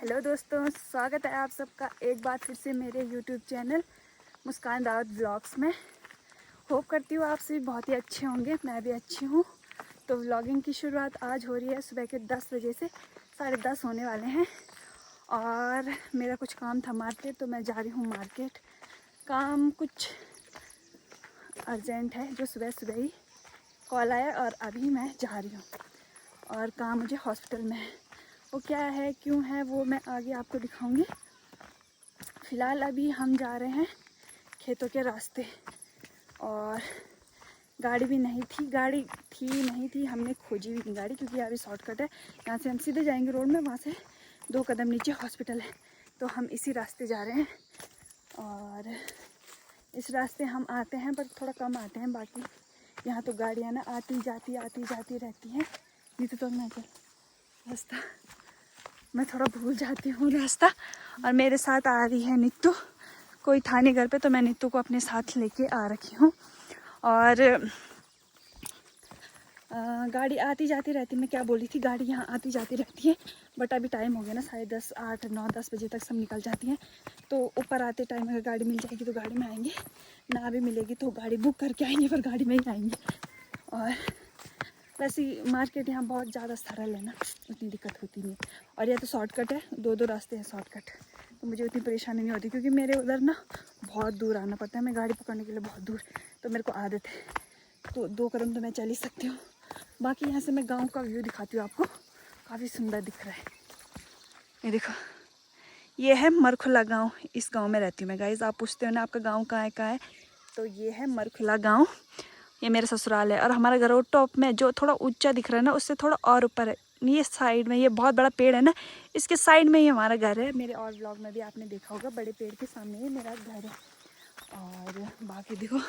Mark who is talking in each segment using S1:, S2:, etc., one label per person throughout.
S1: Hello दोस्तों, स्वागत है आप सबका एक बार फिर से मेरे यूट्यूब चैनल मुस्कान दावत व्लॉग्स में। होप करती हूँ आप सभी बहुत ही अच्छे होंगे, मैं भी अच्छी हूँ। तो व्लॉगिंग की शुरुआत आज हो रही है सुबह के 10 बजे से 10:30 होने वाले हैं और मेरा कुछ काम था मार्केट, तो मैं जा रही हूँ मार्केट। काम कुछ अर्जेंट है जो सुबह सुबह ही कॉल आया और अभी मैं जा रही हूँ और काम मुझे हॉस्पिटल में है। वो क्या है, क्यों है, वो मैं आगे आपको दिखाऊंगी। फ़िलहाल अभी हम जा रहे हैं खेतों के रास्ते और गाड़ी भी नहीं थी, नहीं थी, हमने खोजी भी नहीं गाड़ी, क्योंकि यहाँ भी शॉर्टकट है। यहाँ से हम सीधे जाएंगे रोड में, वहाँ से 2 कदम नीचे हॉस्पिटल है, तो हम इसी रास्ते जा रहे हैं। और इस रास्ते हम आते हैं पर थोड़ा कम आते हैं, बाकी यहाँ तो गाड़ियाँ ना आती जाती रहती हैं। नहीं तो मैं रास्ता मैं थोड़ा भूल जाती हूँ रास्ता। और मेरे साथ आ रही है नीतू, कोई था नहीं घर पे तो मैं नीतू को अपने साथ लेके आ रखी हूँ। और गाड़ी आती जाती रहती, मैं क्या बोली थी, गाड़ी यहाँ आती जाती रहती है, बट अभी टाइम हो गया ना 10:30, 8, 9, 10 बजे तक सब निकल जाती हैं। तो ऊपर आते टाइम अगर गाड़ी मिल जाएगी तो गाड़ी में आएंगे, ना भी मिलेगी तो गाड़ी बुक करके आएंगे, पर गाड़ी में ही आएंगे। और वैसे मार्केट यहाँ बहुत ज़्यादा सरल है ना, उतनी दिक्कत होती नहीं। और यह तो शॉर्टकट है, 2 रास्ते हैं शॉर्टकट, तो मुझे उतनी परेशानी नहीं होती, क्योंकि मेरे उधर ना बहुत दूर आना पड़ता है, मैं गाड़ी पकड़ने के लिए बहुत दूर, तो मेरे को आदत है, तो 2 कदम तो मैं चल ही सकती हूँ। बाकी यहाँ से मैं गांव का व्यू दिखाती हूँ आपको, काफ़ी सुंदर दिख रहा है। ये देखो, ये है मरखुला गाँव, इस गाँव में रहती हूँ मैं। गाइस आप पूछते हो ना आपका गाँव कहाँ है, तो ये है मरखुला गाँव, ये मेरा ससुराल है। और हमारा घर टॉप में जो थोड़ा ऊंचा दिख रहा है ना, उससे थोड़ा और ऊपर है, ये साइड में, ये बहुत बड़ा पेड़ है ना, इसके साइड में ही हमारा घर है। मेरे और व्लॉग में भी आपने देखा होगा, बड़े पेड़ के सामने ही मेरा घर है। और बाकी देखो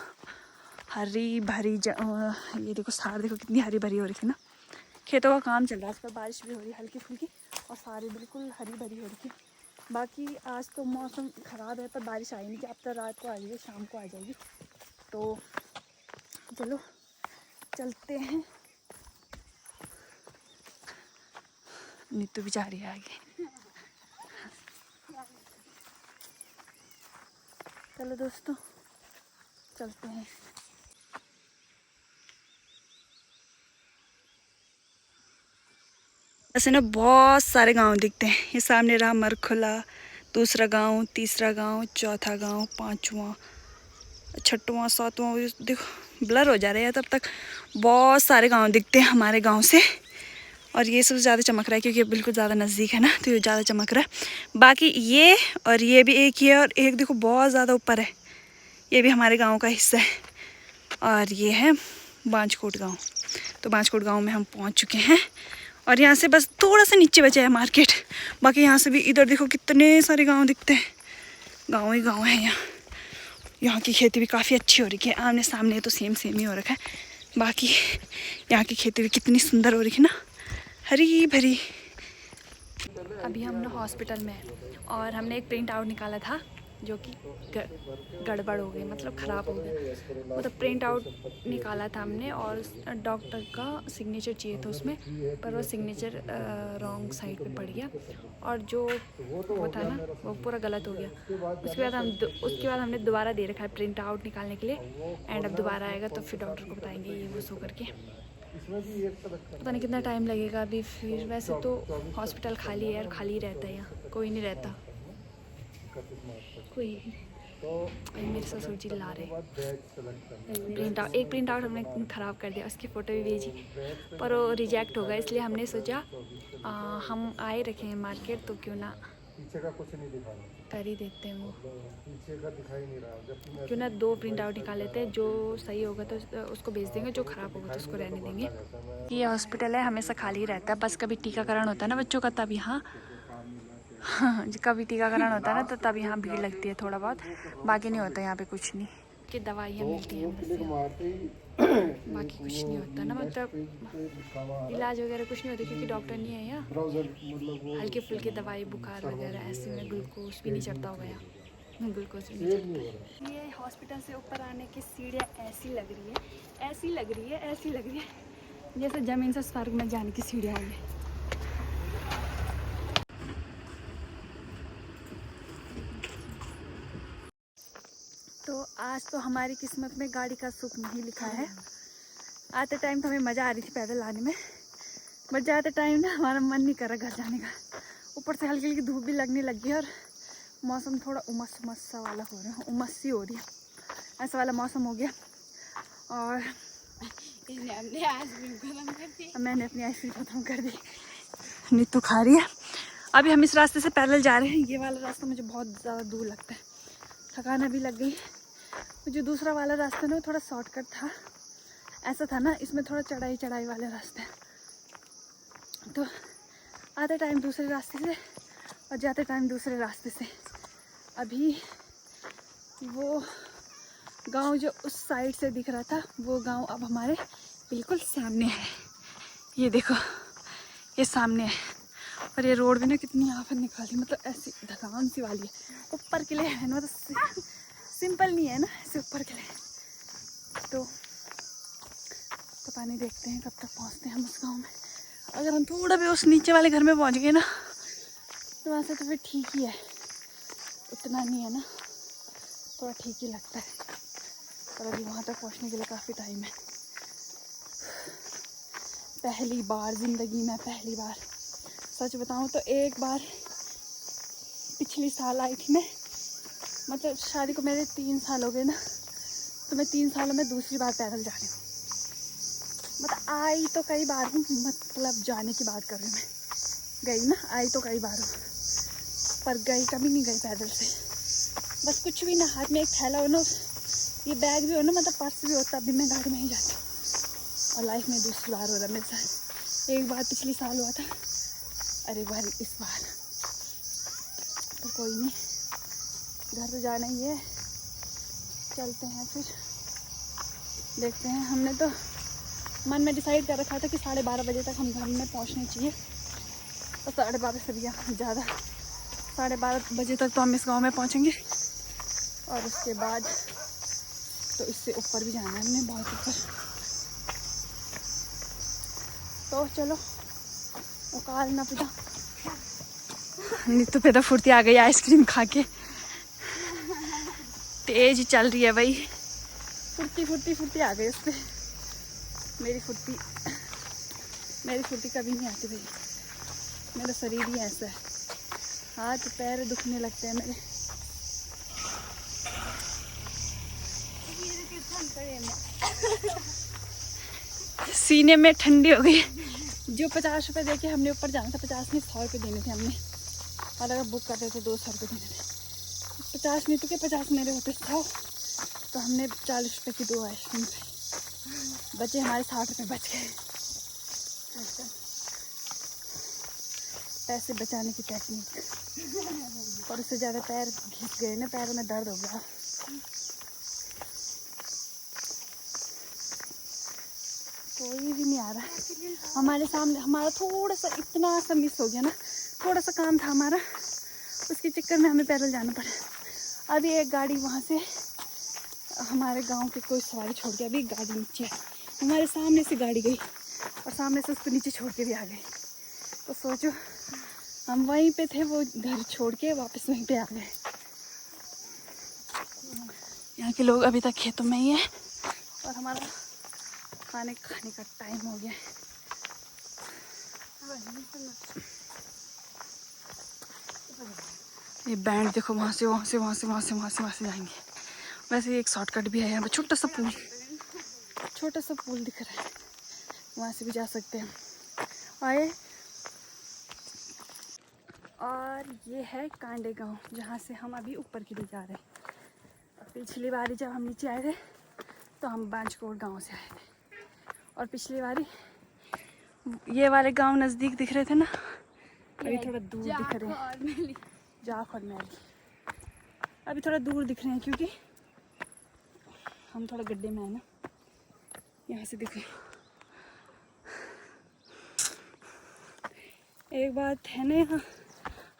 S1: हरी भरी ये देखो सार देखो कितनी हरी भरी हो रही है ना। खेतों का काम चल रहा है, इस पर बारिश भी हो रही है हल्की फुल्की, और सारी बिल्कुल हरी भरी हो रही है। बाकी आज तो मौसम ख़राब है, पर बारिश आई नहीं, कि अब तो रात को आ जाएगी, शाम को आ जाएगी। तो चलो चलते हैं। नीतू भी जा रही है आगे। चलो दोस्तों चलते हैं। ऐसे ना बहुत सारे गांव दिखते हैं। ये सामने रहा मरखुला, दूसरा गांव, तीसरा गांव, चौथा गांव, 5वां, 6वां, 7वां, देखो ब्लर हो जा रहा है तब तक। बहुत सारे गांव दिखते हैं हमारे गांव से, और ये सबसे ज़्यादा चमक रहा है क्योंकि बिल्कुल ज़्यादा नज़दीक है ना, तो ये ज़्यादा चमक रहा है। बाकी ये और ये भी एक ही है, और एक देखो बहुत ज़्यादा ऊपर है, ये भी हमारे गांव का हिस्सा है। और ये है बांजकोट गांव, तो बांजकोट गांव में हम पहुंच चुके हैं। और यहाँ से बस थोड़ा सा नीचे बचा है मार्केट। बाकी यहाँ से भी इधर देखो कितने सारे गांव दिखते हैं, गांव ही गांव है यहाँ। यहाँ की खेती भी काफ़ी अच्छी हो रही है, आमने सामने तो सेम ही हो रखा है। बाकी यहाँ की खेती भी कितनी सुंदर हो रही है ना, हरी भरी। अभी हम ना हॉस्पिटल में हैं और हमने एक प्रिंट आउट निकाला था जो कि गड़बड़ हो गई, मतलब ख़राब हो गया। वो तो प्रिंट आउट निकाला था हमने, और डॉक्टर का सिग्नेचर चाहिए था उसमें, पर वो सिग्नेचर रॉन्ग साइड पे पड़ गया, और जो वो था ना वो पूरा गलत हो गया। उसके बाद हमने दोबारा दे रखा है प्रिंट आउट निकालने के लिए, एंड अब दोबारा आएगा तो फिर डॉक्टर को बताएंगे ये वो सो करके। पता नहीं कितना टाइम लगेगा अभी। फिर वैसे तो हॉस्पिटल खाली है, और खाली रहता है, यहाँ कोई नहीं रहता, कोई। मेरे ससुर जी ला रहे एक प्रिंट आउट हमने ख़राब कर दिया, उसकी फ़ोटो भी भेजी पर वो रिजेक्ट होगा, इसलिए हमने सोचा हम आए रखे हैं मार्केट, तो क्यों ना पीछे का कुछ नहीं दिखा कर ही देते हैं, वो पीछे का दिखाई नहीं रहा, क्यों ना 2 प्रिंट आउट निकाल लेते हैं, जो सही होगा तो उसको भेज देंगे, जो ख़राब होगा तो उसको रहने देंगे। ये हॉस्पिटल है, हमेशा खाली रहता है, बस कभी टीकाकरण होता है ना बच्चों का, तब यहाँ कभी टीकाकरण होता है ना, तो तब यहाँ भीड़ लगती है थोड़ा बहुत, बाकी नहीं होता यहाँ पे कुछ नहीं। कि दवाइयाँ मिलती हैं बस, बाकी कुछ नहीं होता ना, मतलब इलाज वगैरह कुछ नहीं होता, क्योंकि डॉक्टर नहीं है यहाँ। हल्की फुल्की दवाई, बुखार वगैरह ऐसे में, ग्लूकोज भी नहीं चढ़ता होगा यहाँ, ग्लूकोज भी नहीं चढ़ता। ये हॉस्पिटल से ऊपर आने की सीढ़ियाँ ऐसी लग रही है जैसे ज़मीन से स्वर्ग में जाने की सीढ़ियाँ होंगी। तो आज तो हमारी किस्मत में गाड़ी का सुख नहीं लिखा है। आते टाइम तो हमें मज़ा आ रही थी पैदल आने में, बट जाते टाइम ना हमारा मन नहीं कर रहा घर जाने का। ऊपर से हल्की हल्की धूप भी लगने लगी है और मौसम थोड़ा उमस उमस सा वाला हो रहा है, उमस सी हो रही है, ऐसा वाला मौसम हो गया। और मैंने अपनी आइसक्रीम ख़त्म कर दी, नीतू खा रही है। अभी हम इस रास्ते से पैदल जा रहे हैं। ये वाला रास्ता मुझे बहुत ज़्यादा दूर लगता है, थकान भी लग गई। जो दूसरा वाला रास्ता ना थोड़ा शॉर्टकट था, ऐसा था ना, इसमें थोड़ा चढ़ाई चढ़ाई वाले रास्ते हैं। तो आते टाइम दूसरे रास्ते से और जाते टाइम दूसरे रास्ते से। अभी वो गांव जो उस साइड से दिख रहा था, वो गांव अब हमारे बिल्कुल सामने है। ये देखो, ये सामने है। और ये रोड भी ना कितनी आफत निकाली, मतलब ऐसी ढलान सी वाली है। ऊपर के लिए है ना, मतलब सिंपल नहीं है ना, ऐसे ऊपर के लिए। तो पता नहीं, देखते हैं कब तक पहुंचते हैं हम उस गांव में। अगर हम थोड़ा भी उस नीचे वाले घर में पहुंच गए ना, तो वहाँ से तो फिर ठीक ही है, उतना नहीं है ना, थोड़ा ठीक ही लगता है। पर अभी वहाँ तक पहुँचने के लिए काफ़ी टाइम है। पहली बार ज़िंदगी में, पहली बार सच बताऊँ तो, एक बार पिछली साल आई थी मैं, मतलब शादी को मेरे 3 साल हो गए ना, तो मैं 3 सालों में दूसरी बार पैदल जा रही हूँ। मतलब आई तो कई बार हूँ, मतलब जाने की बात कर रही हूँ मैं, गई ना, आई तो कई बार हूँ, पर गई कभी नहीं गई पैदल से। बस कुछ भी ना, हाथ में एक थैला हो ना, ये बैग भी हो ना, मतलब पर्स भी हो, तब भी मैं गाड़ी में ही जाती हूँ। और लाइफ में दूसरी बार हो रहा मेरे साथ। एक बार पिछली साल हुआ था और एक बार इस बार। तो कोई नहीं, घर तो जाना ही है, चलते हैं फिर, देखते हैं। हमने तो मन में डिसाइड कर रखा था कि 12:30 बजे तक हम घर में पहुंचने चाहिए, और 12:30 से भी ज़्यादा, 12:30 बजे तक तो हम इस गांव में पहुंचेंगे। और उसके बाद तो इससे ऊपर भी जाना है हमने, बहुत ऊपर। तो चलो, औकात ना पता नहीं तो पैदा फुर्ती आ गई आइसक्रीम खा के, तेज चल रही है भाई, फुर्ती फुर्ती फुर्ती आ गई उस पर। मेरी फुर्ती कभी नहीं आती भाई, मेरा शरीर ही ऐसा है, हाथ पैर दुखने लगते हैं मेरे। सीने में ठंडी हो गई। जो 50 रुपये दे के हमने ऊपर जाना था, 50 नहीं 100 रुपये देने थे हमने, और अगर बुक करते थे 200 रुपये देने थे। 50 नहीं तो क्या, 50 मेरे होते 100, तो हमने 40 रुपये की 2 आइसक्रीम खाई, बचे हमारे 60 रुपये बच गए। पैसे बचाने की टेक्निक, और उससे ज़्यादा पैर घिस गए ना, पैरों में दर्द हो गया। कोई भी नहीं आ रहा हमारे सामने। हमारा थोड़ा सा, इतना सा मिस हो गया ना, थोड़ा सा काम था हमारा, उसके चक्कर में हमें पैदल जाना पड़ा। अभी एक गाड़ी वहाँ से हमारे गांव के कोई सवारी छोड़ के, अभी गाड़ी नीचे है, हमारे सामने से गाड़ी गई और सामने से उसको नीचे छोड़ के भी आ गई। तो सोचो, हम वहीं पे थे, वो घर छोड़ के वापस वहीं पे आ गए। यहाँ के लोग अभी तक खेतों में ही है, और हमारा खाने का टाइम हो गया है। ये बैंड देखो, वहाँ से जाएंगे। वैसे एक शॉर्टकट भी है यहाँ पे, छोटा सा पुल दिख रहा है, वहाँ से भी जा सकते हैं। आए, और ये है कांडे गांव, जहाँ से हम अभी ऊपर की लिए जा रहे हैं। पिछली बारी जब हम नीचे आए थे तो हम बांजकोट गांव से आए थे, और पिछली बारी ये वाले गांव नज़दीक दिख रहे थे ना, अभी थोड़ा दूर दिख रहे हैं, जाख और मैली अभी थोड़ा दूर दिख रहे हैं, क्योंकि हम थोड़ा गड्ढे में है ना। यहाँ से देखो, एक बात है ना, यहाँ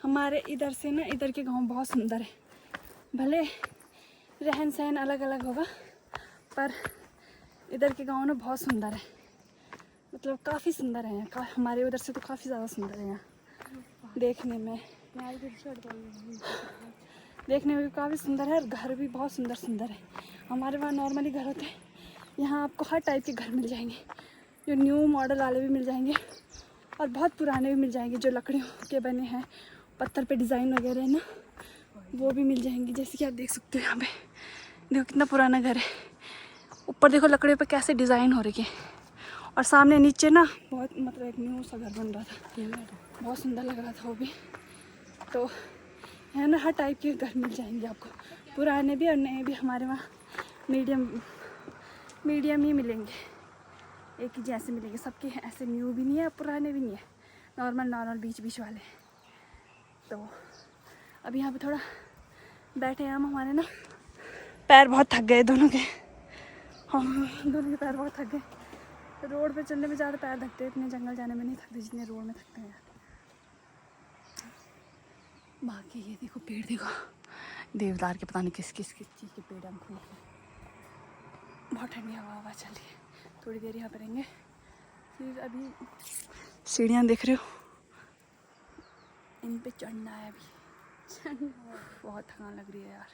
S1: हमारे इधर से ना, इधर के गांव बहुत सुंदर है। भले रहन सहन अलग अलग होगा, पर इधर के गांव ना बहुत सुंदर है, मतलब काफ़ी सुंदर है यहाँ। हमारे उधर से तो काफ़ी ज़्यादा सुंदर है यहाँ देखने में। देखने में भी काफ़ी सुंदर है और घर भी बहुत सुंदर सुंदर है। हमारे वहाँ नॉर्मली घर होते हैं, यहाँ आपको हर टाइप के घर मिल जाएंगे, जो न्यू मॉडल वाले भी मिल जाएंगे और बहुत पुराने भी मिल जाएंगे, जो लकड़ियों के बने हैं, पत्थर पे डिज़ाइन वगैरह है ना, वो भी मिल जाएंगे। जैसे कि आप देख सकते हो यहाँ पे, देखो कितना पुराना घर है। ऊपर देखो लकड़ियों पे कैसे डिज़ाइन हो रही है, और सामने नीचे ना बहुत मतलब एक न्यू सा घर बन रहा था, बहुत सुंदर लग रहा था वो भी। तो है ना, हर टाइप के घर मिल जाएंगे आपको, पुराने भी और नए भी। हमारे वहाँ मीडियम ही मिलेंगे, एक ही जैसे मिलेंगे। सबके ऐसे न्यू भी नहीं है, पुराने भी नहीं है, नॉर्मल बीच वाले। तो अभी यहाँ पे थोड़ा बैठे हैं हम, हमारे ना पैर बहुत थक गए दोनों के। हाँ, दोनों के पैर बहुत थक गए। रोड पे चलने में ज़्यादा पैर थकते हैं, इतने जंगल जाने में नहीं थकते जितने रोड में थकते हैं यार। बाकी ये देखो पेड़, देखो देवदार के, पता नहीं किस चीज़ के पेड़ हम खोल के। बहुत ठंडी हवा चल रही है। थोड़ी देर यहाँ पर रहेंगे, फिर अभी सीढ़ियाँ देख रहे हो, इन पे चढ़ना है अभी। बहुत थकान लग रही है यार।